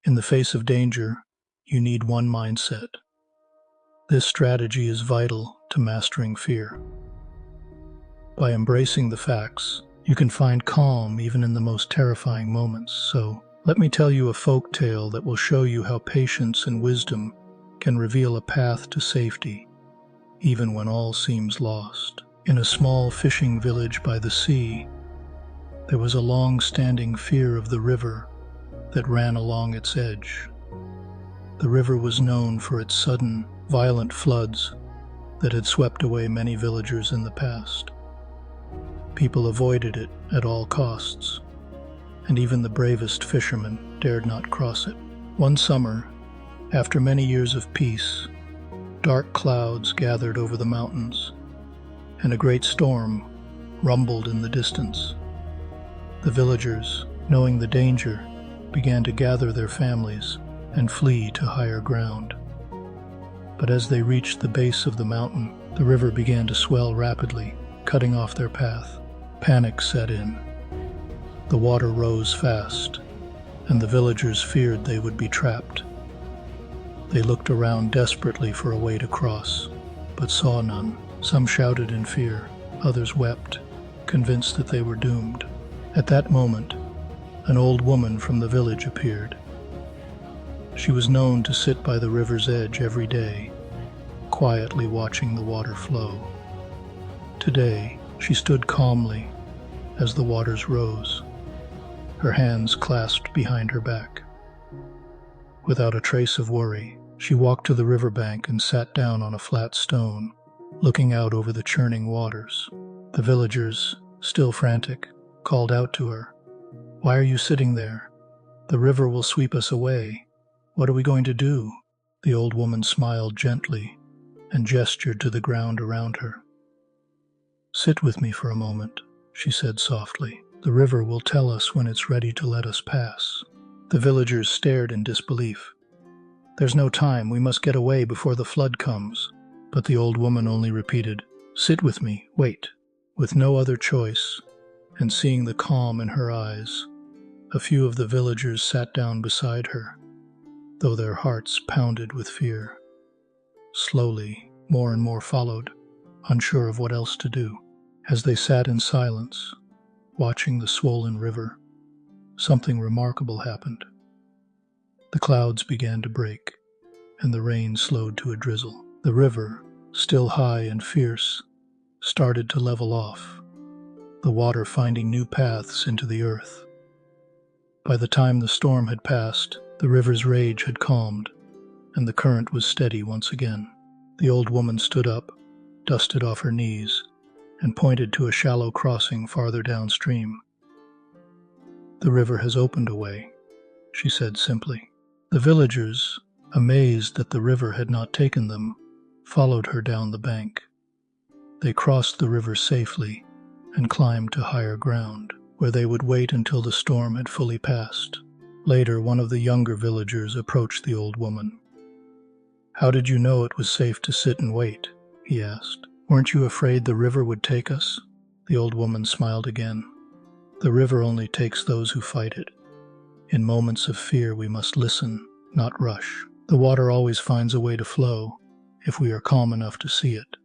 In the face of danger, you need one mindset. This strategy is vital to mastering fear. By embracing the facts, you can find calm even in the most terrifying moments. So, let me tell you a folk tale that will show you how patience and wisdom can reveal a path to safety, even when all seems lost. In a small fishing village by the sea, there was a long-standing fear of the river that ran along its edge. The river was known for its sudden, violent floods that had swept away many villagers in the past. People avoided it at all costs, and even the bravest fishermen dared not cross it. One summer, after many years of peace, dark clouds gathered over the mountains, and a great storm rumbled in the distance. The villagers, knowing the danger, began to gather their families and flee to higher ground. But as they reached the base of the mountain, the river began to swell rapidly, cutting off their path. Panic set in. The water rose fast, and the villagers feared they would be trapped. They looked around desperately for a way to cross, but saw none. Some shouted in fear, others wept, convinced that they were doomed. At that moment, an old woman from the village appeared. She was known to sit by the river's edge every day, quietly watching the water flow. Today, she stood calmly as the waters rose, her hands clasped behind her back. Without a trace of worry, she walked to the riverbank and sat down on a flat stone, looking out over the churning waters. The villagers, still frantic, called out to her, "Why are you sitting there? The river will sweep us away. What are we going to do?" The old woman smiled gently and gestured to the ground around her. "Sit with me for a moment," she said softly. "The river will tell us when it's ready to let us pass." The villagers stared in disbelief. "There's no time, we must get away before the flood comes." But the old woman only repeated, "Sit with me, wait." With no other choice, and seeing the calm in her eyes, a few of the villagers sat down beside her, though their hearts pounded with fear. Slowly, more and more followed, unsure of what else to do. As they sat in silence, watching the swollen river, something remarkable happened. The clouds began to break, and the rain slowed to a drizzle. The river, still high and fierce, started to level off, the water finding new paths into the earth. By the time the storm had passed, the river's rage had calmed, and the current was steady once again. The old woman stood up, dusted off her knees, and pointed to a shallow crossing farther downstream. "The river has opened a way," she said simply. The villagers, amazed that the river had not taken them, followed her down the bank. They crossed the river safely and climbed to higher ground, where they would wait until the storm had fully passed. Later, one of the younger villagers approached the old woman. "How did you know it was safe to sit and wait?" he asked. "Weren't you afraid the river would take us?" The old woman smiled again. "The river only takes those who fight it. In moments of fear we must listen, not rush. The water always finds a way to flow, if we are calm enough to see it."